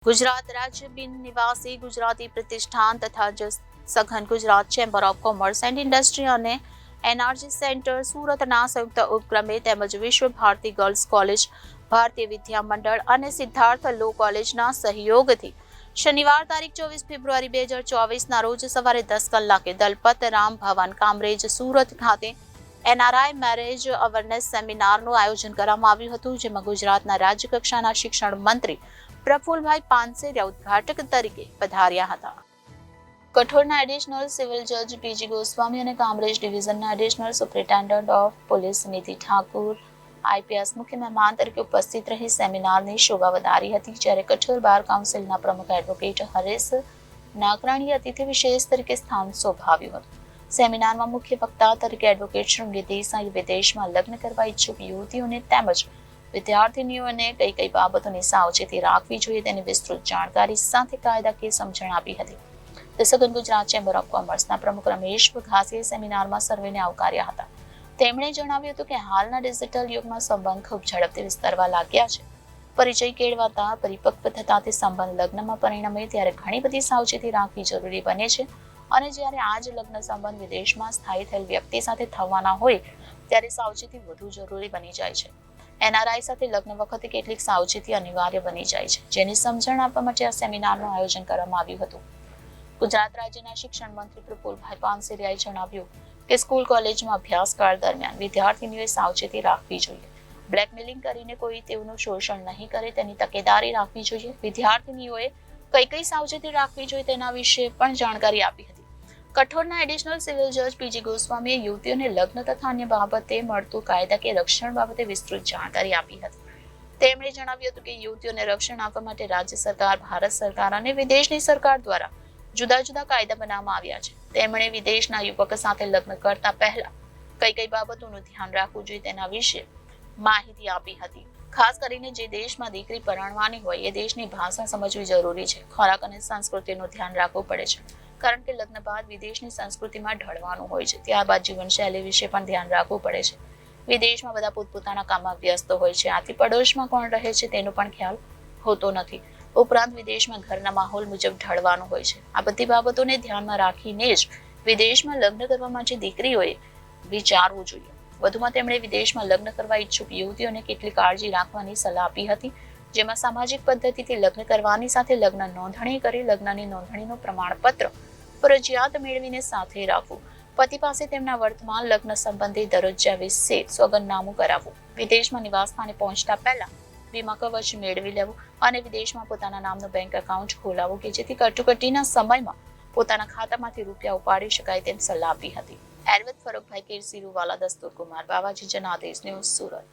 ગુજરાત રાજ્ય બિન નિવાસી ગુજરાતી પ્રતિષ્ઠાન તથા સઘન Gujarat chamber of commerce and industry અને એનઆરજી સેન્ટર સુરતના સંયુક્ત ઉપક્રમે તેમજ વિશ્વ ભારતી ગર્લ્સ કોલેજ, ભારતીય વિદ્યા મંડળ અને સિદ્ધાર્થ લો કોલેજના સહયોગથી શનિવાર તારીખ 24 ફેબ્રુઆરી 2024ના રોજ સવારે 10 કલાકે દલપત રામ ભવન કામરેજ સુરત ખાતે એનઆરઆઈ મેરેજ અવેરનેસ સેમિનારનું આયોજન કરવામાં આવ્યું હતું, જેમાં ગુજરાતના રાજ્ય કક્ષાના શિક્ષણ મંત્રી પ્રફુલભાઈ પાનસેરિયા ઉદ્ઘાટક તરીકે પધાર્યા હતા. કઠોરના એડિશનલ સિવિલ જજ પીજી ગોસ્વામી અને કામરેજ ડિવિઝનના additional superintendent of police Nidhi Thakur IPS મુખ્ય મહેમાન તરીકે ઉપસ્થિત રહી સેમિનારની શોભા વધારી હતી, જ્યારે કઠોર બાર કાઉન્સિલના પ્રમુખ એડવોકેટ હરેશ નાગરાણીએ અતિથિ વિશેષ તરીકે સ્થાન શોભાવ્યું હતું. સેમિનારમાં મુખ્ય વક્તા તરીકે એડવોકેટ શૃંગી દેસાઈ વિદેશમાં લગ્ન કરવા ઈચ્છુક યુવતીઓને તેમજ વિદ્યાર્થીનીઓને કઈ કઈ બાબતોની સાવચેતી રાખવી જોઈએ તેની વિસ્તૃત જાણકારી સાથે કાયદાકીય સમજણ આપી હતી. સઘન ગુજરાત ચેમ્બર ઓફ કોમર્સના પ્રમુખ રમેશ વઘાસીએ સેમિનારમાં સર્વેને આવકાર્યા હતા. તેમણે જણાવ્યું હતું કે હાલના ડિજિટલ યુગમાં સંબંધ ખૂબ ઝડપથી વિસ્તરવા લાગ્યા છે. પરિચય કેળવાતા પરિપક્વ થતા તે સંબંધ લગ્નમાં પરિણમે ત્યારે ઘણી બધી સાવચેતી રાખવી જરૂરી બને છે અને જ્યારે આ જ લગ્ન સંબંધ વિદેશમાં સ્થાયી થયેલ વ્યક્તિ સાથે થવાના હોય ત્યારે સાવચેતી વધુ જરૂરી બની જાય છે. એનઆરઆઈ સાથે લગ્ન વખતે કેટલીક સાવચેતી અનિવાર્ય બની જાય છે, જેની સમજણ આપવા માટે આ સેમિનારનું આયોજન કરવામાં આવ્યું હતું. ગુજરાત રાજ્યના શિક્ષણ મંત્રી પ્રફુલભાઈ પાનસેરિયાએ જણાવ્યું કે સ્કૂલ કોલેજમાં અભ્યાસકાળ દરમિયાન વિદ્યાર્થીનીઓએ સાવચેતી રાખવી જોઈએ. બ્લેકમેલિંગ કરીને કોઈ તેઓનું શોષણ નહીં કરે તેની તકેદારી રાખવી જોઈએ. વિદ્યાર્થીનીઓએ કઈ કઈ સાવચેતી રાખવી જોઈએ તેના વિશે પણ જાણકારી આપી હતી. કઠોરના એડિશનલ સિવિલ જજ પીજી ગોસ્વામીએ યુવતીઓને લગ્ન તથા અન્ય બાબતે મળતું કાયદાકીય રક્ષણ બાબતે વિસ્તૃત જાણકારી આપી હતી. તેમણે જણાવ્યું હતું કે યુવતીઓને રક્ષણ આપવા માટે રાજ્ય સરકાર, ભારત સરકાર અને વિદેશની સરકાર દ્વારા જુદા જુદા કાયદા બનાવવામાં આવ્યા છે. તેમણે વિદેશના યુવક સાથે લગ્ન કરતા પહેલા કઈ કઈ બાબતોનું ધ્યાન રાખવું જોઈએ તેના વિશે માહિતી આપી હતી. ખાસ કરીને જે દેશમાં દીકરી પરણવાની હોય એ દેશની ભાષા સમજવી જરૂરી છે. ખોરાક અને સંસ્કૃતિનું ધ્યાન રાખવું પડે છે, કારણ કે લગ્ન બાદ વિદેશની સંસ્કૃતિમાં ઢળવાનું હોય છે. ત્યારબાદ જીવનશૈલી વિશે પણ ધ્યાન રાખવું પડે છે. વિદેશમાં બધા પોતપોતાના કામમાં વ્યસ્ત હોય છે, આથી પડોશમાં કોણ રહે છે તેનો પણ ખ્યાલ હોતો નથી. ઉપરાંત વિદેશમાં ઘરના માહોલ મુજબ ઢળવાનું હોય છે. આ બધી બાબતોને ધ્યાનમાં રાખીને જ વિદેશમાં લગ્ન કરવા માટે દીકરીઓએ વિચારવું જોઈએ. વધુમાં તેમણે વિદેશમાં લગ્ન કરવા ઈચ્છુક યુવતીઓને કેટલી કાળજી રાખવાની સલાહ આપી હતી, જેમાં સામાજિક પદ્ધતિથી લગ્ન કરવાની સાથે લગ્ન નોંધણી કરી લગ્નની નોંધણીનું પ્રમાણપત્ર ફરજિયાત મેળવીને સાથે રાખવું. પતિ પાસે તેમના વર્તમાન લગ્ન સંબંધી દરજ્જા વિશે સોગંદનામું કરાવવું. વિદેશમાં નિવાસ સ્થાને પહોંચતા પહેલા વીમા કવચ મેળવી લેવું અને વિદેશમાં પોતાના નામનું બેંક એકાઉન્ટ ખોલાવવું કે જેથી કટોકટીના સમયમાં પોતાના ખાતામાંથી રૂપિયા ઉપાડી શકાય તેમ સલાહ આપી હતી. એરવત ફરૂકભાઈ કેરસી રૂવાલા, દસ્તુર કુમાર, બાવાજી જનાદેશ ન્યૂઝ, સુરત.